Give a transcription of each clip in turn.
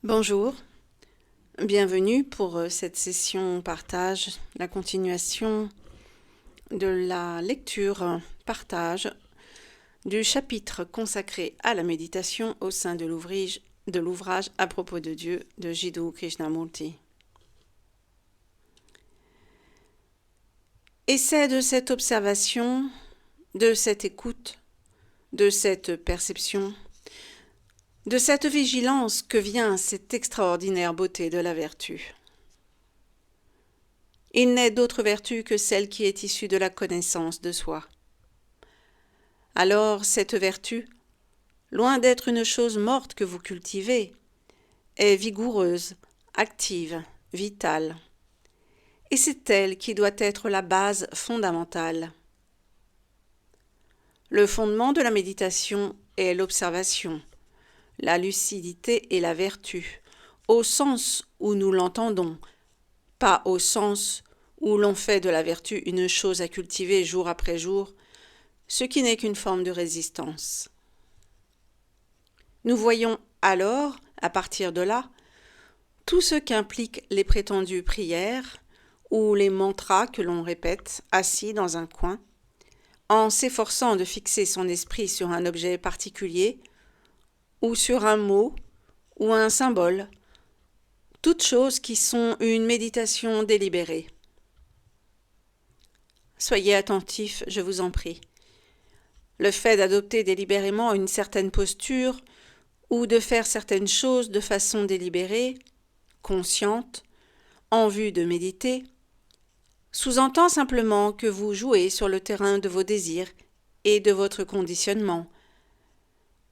Bonjour, bienvenue pour cette session partage, la continuation de la lecture partage du chapitre consacré à la méditation au sein de l'ouvrage À propos de Dieu de Jiddu Krishnamurti. Et c'est de cette observation, de cette écoute, de cette perception, de cette vigilance que vient cette extraordinaire beauté de la vertu. Il n'est d'autre vertu que celle qui est issue de la connaissance de soi. Alors cette vertu, loin d'être une chose morte que vous cultivez, est vigoureuse, active, vitale. Et c'est elle qui doit être la base fondamentale. Le fondement de la méditation est l'observation, la lucidité et la vertu, au sens où nous l'entendons, pas au sens où l'on fait de la vertu une chose à cultiver jour après jour, ce qui n'est qu'une forme de résistance. Nous voyons alors, à partir de là, tout ce qu'impliquent les prétendues prières ou les mantras que l'on répète assis dans un coin, en s'efforçant de fixer son esprit sur un objet particulier ou sur un mot ou un symbole, toutes choses qui sont une méditation délibérée. Soyez attentifs, je vous en prie. Le fait d'adopter délibérément une certaine posture ou de faire certaines choses de façon délibérée, consciente, en vue de méditer, sous-entend simplement que vous jouez sur le terrain de vos désirs et de votre conditionnement.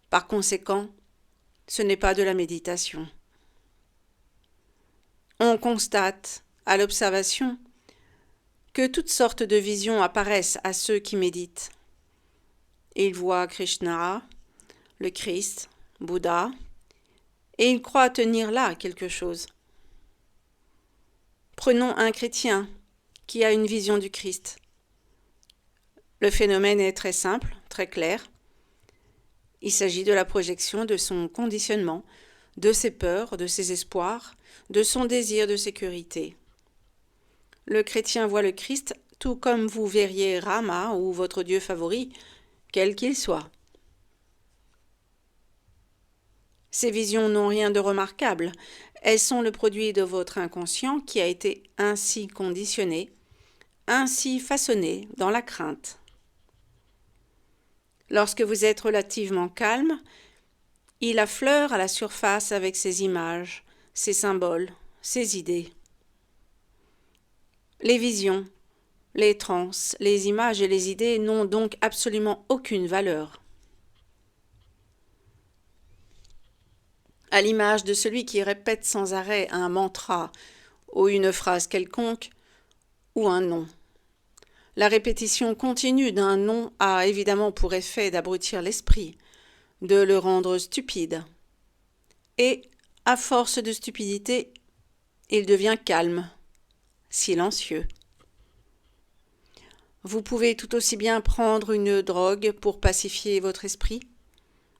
Par conséquent, ce n'est pas de la méditation. On constate, à l'observation, que toutes sortes de visions apparaissent à ceux qui méditent. Ils voient Krishna, le Christ, Bouddha, et ils croient tenir là quelque chose. Prenons un chrétien qui a une vision du Christ. Le phénomène est très simple, très clair. Il s'agit de la projection de son conditionnement, de ses peurs, de ses espoirs, de son désir de sécurité. Le chrétien voit le Christ tout comme vous verriez Rama ou votre Dieu favori, quel qu'il soit. Ces visions n'ont rien de remarquable. Elles sont le produit de votre inconscient qui a été ainsi conditionné, ainsi façonné dans la crainte. Lorsque vous êtes relativement calme, il affleure à la surface avec ses images, ses symboles, ses idées. Les visions, les transes, les images et les idées n'ont donc absolument aucune valeur. À l'image de celui qui répète sans arrêt un mantra ou une phrase quelconque ou un nom. La répétition continue d'un nom a évidemment pour effet d'abrutir l'esprit, de le rendre stupide. Et, à force de stupidité, il devient calme, silencieux. Vous pouvez tout aussi bien prendre une drogue pour pacifier votre esprit.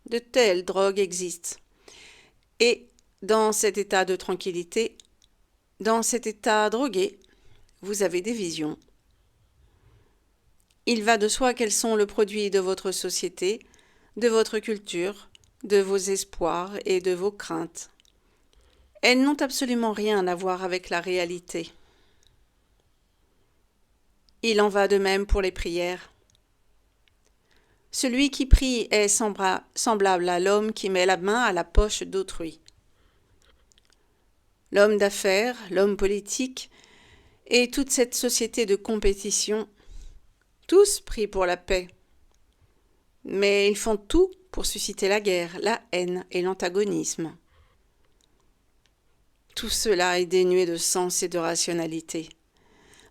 De telles drogues existent. Et dans cet état de tranquillité, dans cet état drogué, vous avez des visions. Il va de soi qu'elles sont le produit de votre société, de votre culture, de vos espoirs et de vos craintes. Elles n'ont absolument rien à voir avec la réalité. Il en va de même pour les prières. Celui qui prie est semblable à l'homme qui met la main à la poche d'autrui. L'homme d'affaires, l'homme politique et toute cette société de compétition, tous prient pour la paix. Mais ils font tout pour susciter la guerre, la haine et l'antagonisme. Tout cela est dénué de sens et de rationalité.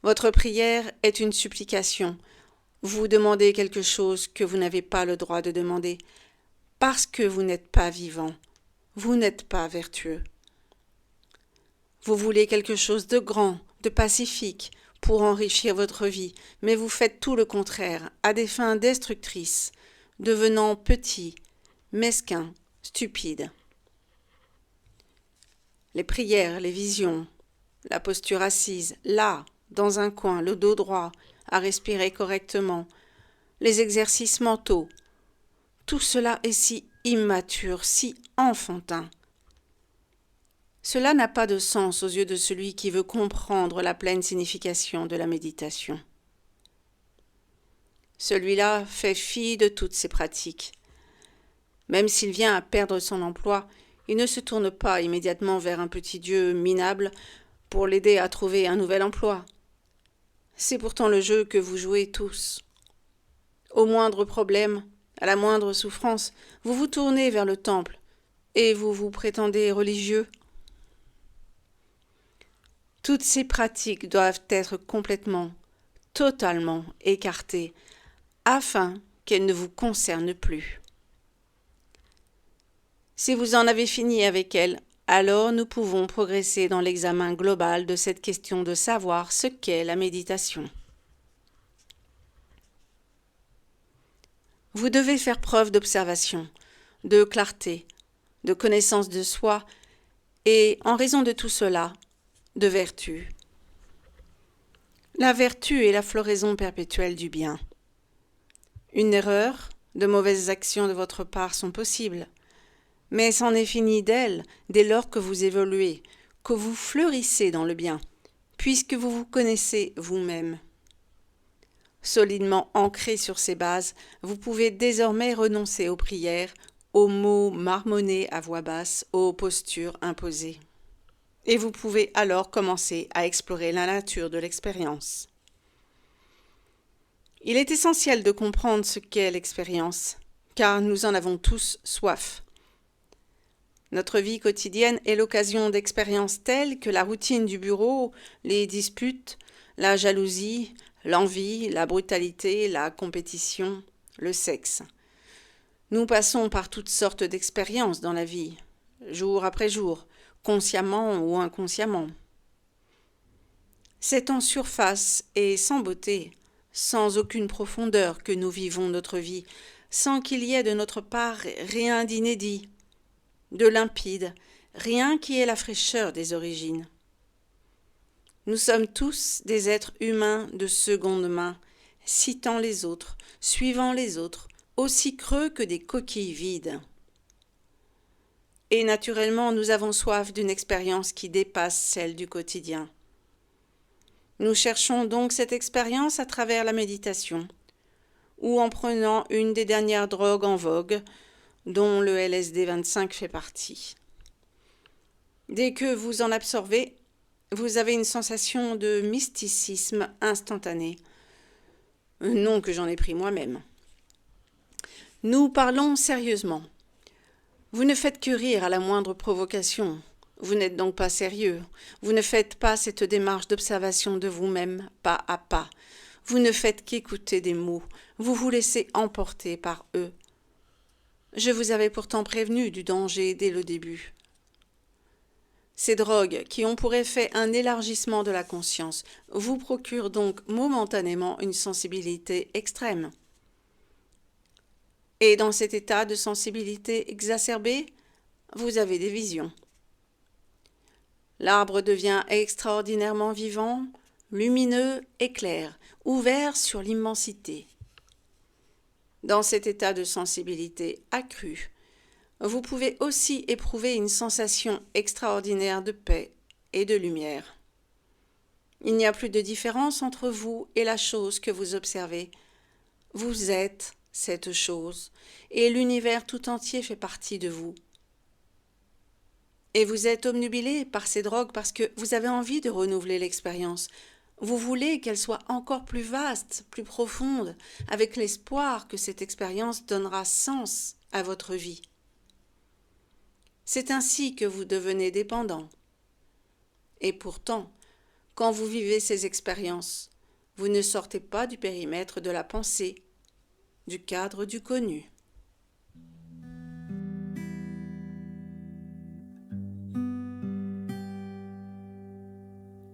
Votre prière est une supplication. Vous demandez quelque chose que vous n'avez pas le droit de demander, parce que vous n'êtes pas vivant, vous n'êtes pas vertueux. Vous voulez quelque chose de grand, de pacifique, pour enrichir votre vie, mais vous faites tout le contraire, à des fins destructrices, devenant petit, mesquin, stupide. les prières, les visions, la posture assise, là, dans un coin, le dos droit, à respirer correctement, les exercices mentaux, tout cela est si immature, si enfantin. Cela n'a pas de sens aux yeux de celui qui veut comprendre la pleine signification de la méditation. Celui-là fait fi de toutes ces pratiques. Même s'il vient à perdre son emploi, il ne se tourne pas immédiatement vers un petit Dieu minable pour l'aider à trouver un nouvel emploi. C'est pourtant le jeu que vous jouez tous. Au moindre problème, à la moindre souffrance, vous vous tournez vers le temple et vous vous prétendez religieux. Toutes ces pratiques doivent être complètement, totalement écartées afin qu'elles ne vous concernent plus. Si vous en avez fini avec elles, alors nous pouvons progresser dans l'examen global de cette question de savoir ce qu'est la méditation. Vous devez faire preuve d'observation, de clarté, de connaissance de soi et, en raison de tout cela, de vertu. La vertu est la floraison perpétuelle du bien. Une erreur, de mauvaises actions de votre part sont possibles, mais c'en est fini d'elles dès lors que vous évoluez, que vous fleurissez dans le bien, puisque vous vous connaissez vous-même. Solidement ancré sur ces bases, vous pouvez désormais renoncer aux prières, aux mots marmonnés à voix basse, aux postures imposées. Et vous pouvez alors commencer à explorer la nature de l'expérience. Il est essentiel de comprendre ce qu'est l'expérience, car nous en avons tous soif. Notre vie quotidienne est l'occasion d'expériences telles que la routine du bureau, les disputes, la jalousie, l'envie, la brutalité, la compétition, le sexe. Nous passons par toutes sortes d'expériences dans la vie, jour après jour, consciemment ou inconsciemment. C'est en surface et sans beauté, sans aucune profondeur que nous vivons notre vie, sans qu'il y ait de notre part rien d'inédit, de limpide, rien qui ait la fraîcheur des origines. Nous sommes tous des êtres humains de seconde main, citant les autres, suivant les autres, aussi creux que des coquilles vides. Et naturellement, nous avons soif d'une expérience qui dépasse celle du quotidien. Nous cherchons donc cette expérience à travers la méditation, ou en prenant une des dernières drogues en vogue, dont le LSD 25 fait partie. Dès que vous en absorbez, vous avez une sensation de mysticisme instantané. Non que j'en ai pris moi-même. Nous parlons sérieusement. Vous ne faites que rire à la moindre provocation. Vous n'êtes donc pas sérieux. Vous ne faites pas cette démarche d'observation de vous-même, pas à pas. Vous ne faites qu'écouter des mots. Vous vous laissez emporter par eux. Je vous avais pourtant prévenu du danger dès le début. Ces drogues, qui ont pour effet un élargissement de la conscience, vous procurent donc momentanément une sensibilité extrême. Et dans cet état de sensibilité exacerbée, vous avez des visions. L'arbre devient extraordinairement vivant, lumineux et clair, ouvert sur l'immensité. Dans cet état de sensibilité accrue, vous pouvez aussi éprouver une sensation extraordinaire de paix et de lumière. Il n'y a plus de différence entre vous et la chose que vous observez. Vous êtes cette chose, et l'univers tout entier fait partie de vous. Et vous êtes obnubilé par ces drogues parce que vous avez envie de renouveler l'expérience. Vous voulez qu'elle soit encore plus vaste, plus profonde, avec l'espoir que cette expérience donnera sens à votre vie. C'est ainsi que vous devenez dépendant. Et pourtant, quand vous vivez ces expériences, vous ne sortez pas du périmètre de la pensée, du cadre du connu.